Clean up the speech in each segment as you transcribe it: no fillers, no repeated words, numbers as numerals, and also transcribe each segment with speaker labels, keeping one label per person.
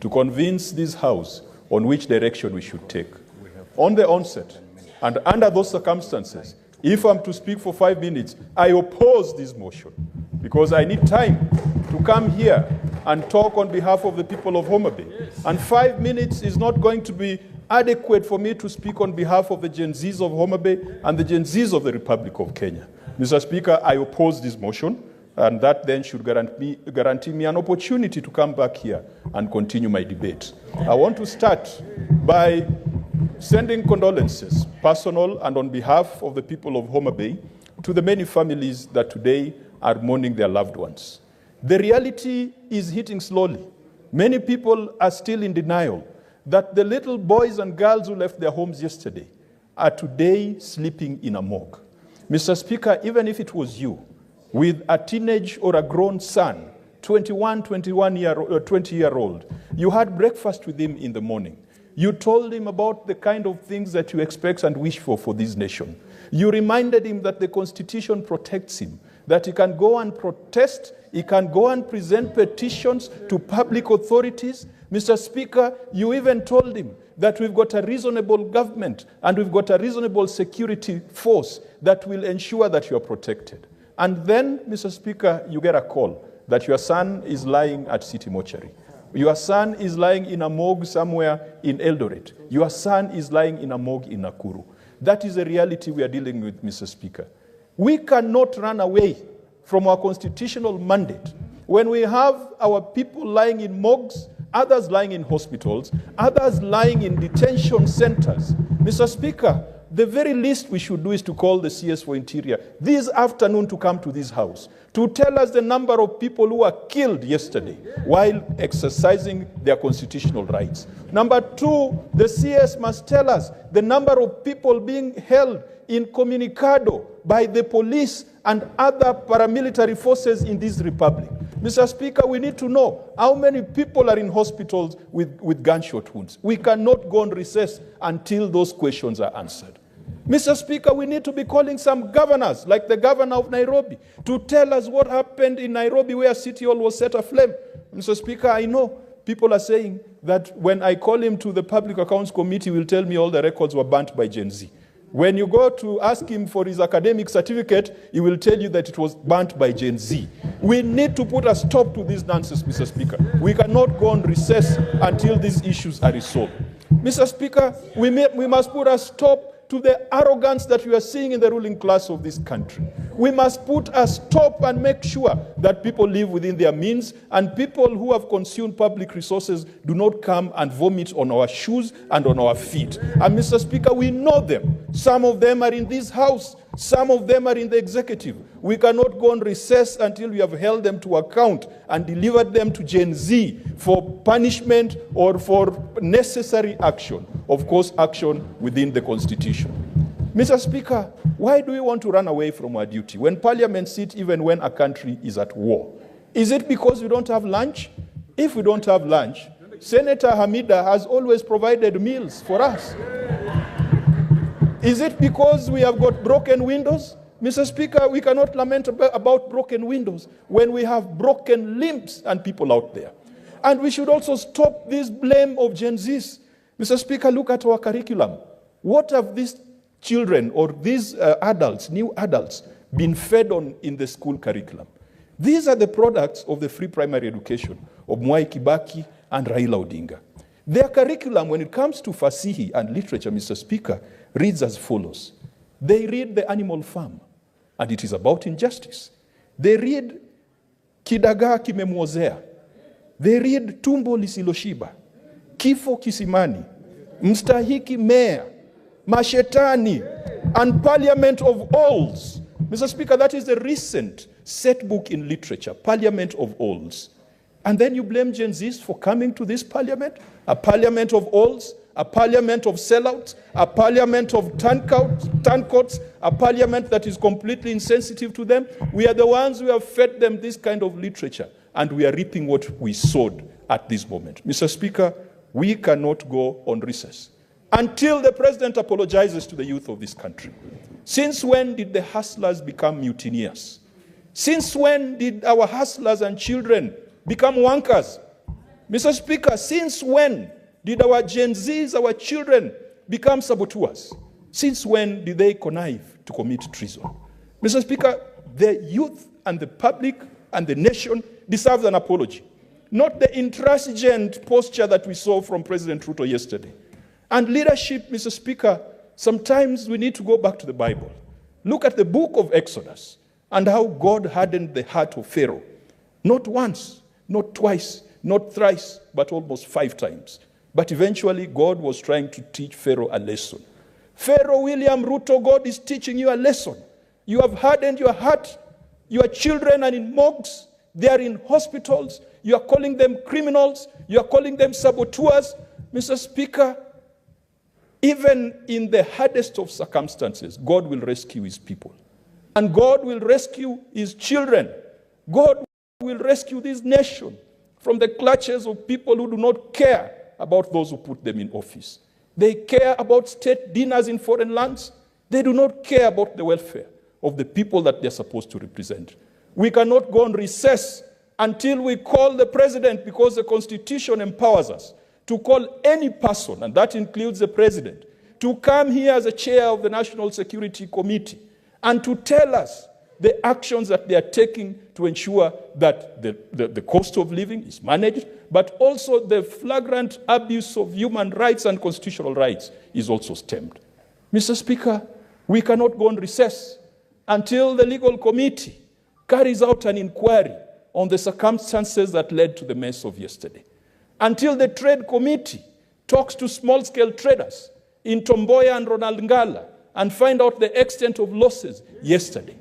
Speaker 1: to convince this House on which direction we should take. On the onset, and under those circumstances, if I'm to speak for 5 minutes, I oppose this motion because I need time to come here and talk on behalf of the people of Homa Bay. And 5 minutes is not going to be adequate for me to speak on behalf of the Gen Zs of Homa Bay and the Gen Zs of the Republic of Kenya. Mr. Speaker, I oppose this motion, and that then should guarantee me an opportunity to come back here and continue my debate. I want to start by sending condolences, personal and on behalf of the people of Homa Bay, to the many families that today are mourning their loved ones. The reality is hitting slowly. Many people are still in denial that the little boys and girls who left their homes yesterday are today sleeping in a morgue. Mr. Speaker, even if it was you, with a teenage or a grown son, 20-year-old, you had breakfast with him in the morning. You told him about the kind of things that you expect and wish for this nation. You reminded him that the Constitution protects him, that he can go and protest, he can go and present petitions to public authorities. Mr. Speaker, you even told him that we've got a reasonable government and we've got a reasonable security force that will ensure that you are protected. And then, Mr. Speaker, you get a call that your son is lying at City Mortuary. Your son is lying in a morgue somewhere in Eldoret. Your son is lying in a morgue in Nakuru. That is a reality we are dealing with, Mr. Speaker. We cannot run away from our constitutional mandate when we have our people lying in morgues, others lying in hospitals, others lying in detention centers. Mr. Speaker, the very least we should do is to call the CS for Interior this afternoon to come to this House to tell us the number of people who were killed yesterday while exercising their constitutional rights. Number two, the CS must tell us the number of people being held incommunicado by the police and other paramilitary forces in this republic. Mr. Speaker, we need to know how many people are in hospitals with gunshot wounds. We cannot go on recess until those questions are answered. Mr. Speaker, we need to be calling some governors, like the governor of Nairobi, to tell us what happened in Nairobi where City Hall was set aflame. Mr. Speaker, I know people are saying that when I call him to the Public Accounts Committee, he will tell me all the records were burnt by Gen Z. When you go to ask him for his academic certificate, he will tell you that it was burnt by Gen Z. We need to put a stop to this nonsense, Mr. Speaker. We cannot go on recess until these issues are resolved. Mr. Speaker, we must put a stop to the arrogance that we are seeing in the ruling class of this country. We must put a stop and make sure that people live within their means and people who have consumed public resources do not come and vomit on our shoes and on our feet. And Mr. Speaker, we know them. Some of them are in this House. Some of them are in the executive. We cannot go on recess until we have held them to account and delivered them to Gen Z for punishment or for necessary action. Of course, action within the Constitution. Mr. Speaker, why do we want to run away from our duty when Parliament sits even when a country is at war? Is it because we don't have lunch? If we don't have lunch, Senator Hamida has always provided meals for us. Is it because we have got broken windows? Mr. Speaker, we cannot lament about broken windows when we have broken limbs and people out there. And we should also stop this blame of Gen Zs. Mr. Speaker, look at our curriculum. What have these children or these adults, new adults, been fed on in the school curriculum? These are the products of the free primary education of Mwai Kibaki and Raila Odinga. Their curriculum, when it comes to Fasihi and literature, Mr. Speaker, reads as follows. They read The Animal Farm, and it is about injustice. They read Kidagaa Kimemwozea. They read Tumbo Lisiloshiba, Kifo Kisimani, Mstahiki Meya, Mashetani, and Parliament of Alls. Mr. Speaker, that is the recent set book in literature, Parliament of Alls. And then you blame Gen Zs for coming to this parliament, a parliament of alls, a parliament of sellouts, a parliament of turncoats, a parliament that is completely insensitive to them. We are the ones who have fed them this kind of literature, and we are reaping what we sowed at this moment. Mr. Speaker, we cannot go on recess until the president apologizes to the youth of this country. Since when did the hustlers become mutineers? Since when did our hustlers and children become wankers? Mr. Speaker, since when did our Gen Zs, our children, become saboteurs? Since when did they connive to commit treason? Mr. Speaker, the youth and the public and the nation deserves an apology, not the intransigent posture that we saw from President Ruto yesterday. And leadership, Mr. Speaker, sometimes we need to go back to the Bible. Look at the book of Exodus and how God hardened the heart of Pharaoh. Not once, not twice, not thrice, but almost 5 times. But eventually, God was trying to teach Pharaoh a lesson. Pharaoh William Ruto, God is teaching you a lesson. You have hardened your heart. Your children are in morgues. They are in hospitals. You are calling them criminals. You are calling them saboteurs. Mr. Speaker, even in the hardest of circumstances, God will rescue his people. And God will rescue his children. God will rescue this nation from the clutches of people who do not care about those who put them in office. They care about state dinners in foreign lands. They do not care about the welfare of the people that they're supposed to represent. We cannot go on recess until we call the president, because the Constitution empowers us to call any person, and that includes the president, to come here as a chair of the National Security Committee and to tell us the actions that they are taking to ensure that the cost of living is managed, but also the flagrant abuse of human rights and constitutional rights is also stemmed. Mr. Speaker, we cannot go on recess until the legal committee carries out an inquiry on the circumstances that led to the mess of yesterday. Until the trade committee talks to small-scale traders in Tomboya and Ronald Ngala and find out the extent of losses yesterday.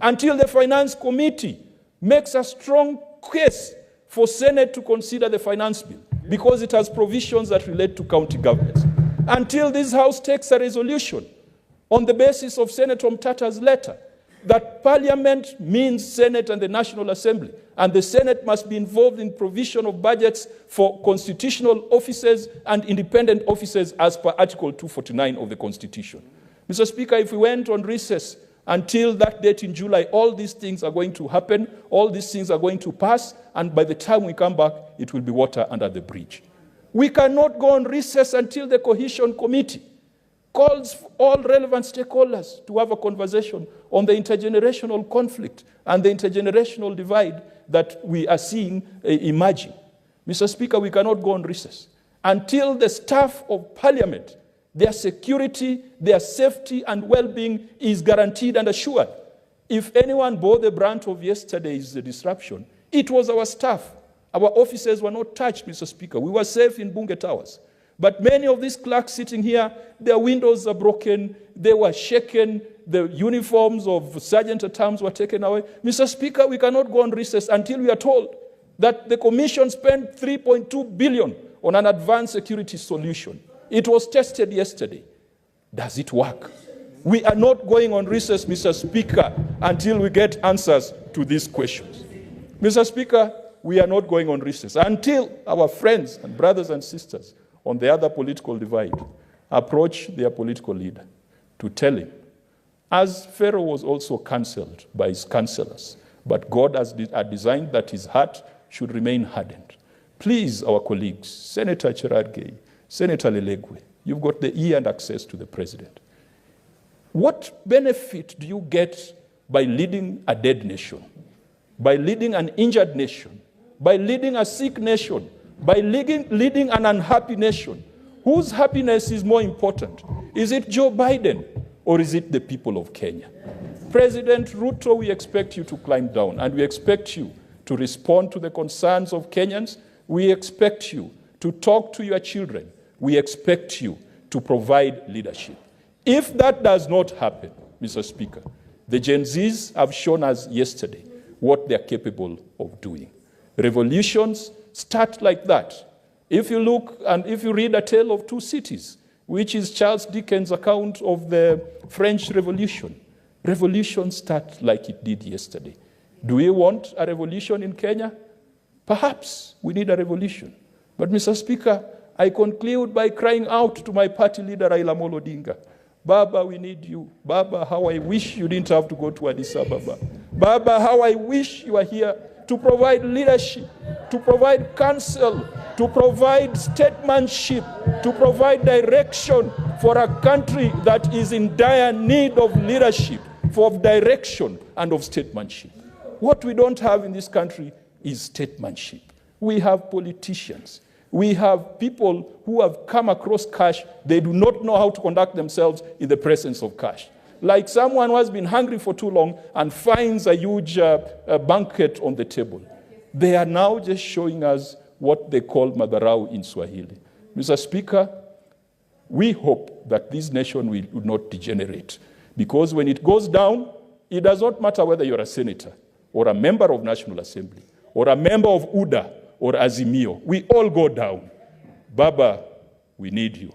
Speaker 1: Until the finance committee makes a strong case for Senate to consider the finance bill because it has provisions that relate to county governments. Until this House takes a resolution on the basis of Senator Mtata's letter that Parliament means Senate and the National Assembly, and the Senate must be involved in provision of budgets for constitutional offices and independent offices as per Article 249 of the Constitution. Mr. Speaker, if we went on recess until that date in July, all these things are going to happen, all these things are going to pass, and by the time we come back, it will be water under the bridge. We cannot go on recess until the Cohesion Committee calls for all relevant stakeholders to have a conversation on the intergenerational conflict and the intergenerational divide that we are seeing emerging. Mr. Speaker, we cannot go on recess until the staff of Parliament, their security, their safety and well-being is guaranteed and assured. If anyone bore the brunt of yesterday's disruption, it was our staff. Our officers were not touched, Mr. Speaker. We were safe in Bunge Towers. But many of these clerks sitting here, their windows are broken, they were shaken, the uniforms of sergeant-at-arms were taken away. Mr. Speaker, we cannot go on recess until we are told that the Commission spent $3.2 billion on an advanced security solution. It was tested yesterday. Does it work? We are not going on recess, Mr. Speaker, until we get answers to these questions. Mr. Speaker, we are not going on recess until our friends and brothers and sisters on the other political divide approach their political leader to tell him, as Pharaoh was also cancelled by his counselors, but God has designed that his heart should remain hardened. Please, our colleagues, Senator Cherargei, Senator Lelegwe, you've got the ear and access to the president. What benefit do you get by leading a dead nation, by leading an injured nation, by leading a sick nation, by leading an unhappy nation? Whose happiness is more important? Is it Joe Biden or is it the people of Kenya? President Ruto, we expect you to climb down and we expect you to respond to the concerns of Kenyans. We expect you to talk to your children. We expect you to provide leadership. If that does not happen, Mr. Speaker, the Gen Zs have shown us yesterday what they're capable of doing. Revolutions start like that. If you look and if you read A Tale of Two Cities, which is Charles Dickens' account of the French Revolution, revolutions start like it did yesterday. Do we want a revolution in Kenya? Perhaps we need a revolution. But, Mr. Speaker, I conclude by crying out to my party leader, Raila Amolo Odinga, Baba, we need you. Baba, how I wish you didn't have to go to Addis Ababa. Baba, how I wish you were here to provide leadership, to provide counsel, to provide statesmanship, to provide direction for a country that is in dire need of leadership, of direction and of statesmanship. What we don't have in this country is statesmanship. We have politicians. We have people who have come across cash. They do not know how to conduct themselves in the presence of cash. Like someone who has been hungry for too long and finds a huge banquet on the table. They are now just showing us what they call madharau in Swahili. Mr. Speaker, we hope that this nation will not degenerate. Because when it goes down, it does not matter whether you're a senator or a member of National Assembly or a member of UDA or Azimio. We all go down. Baba, we need you.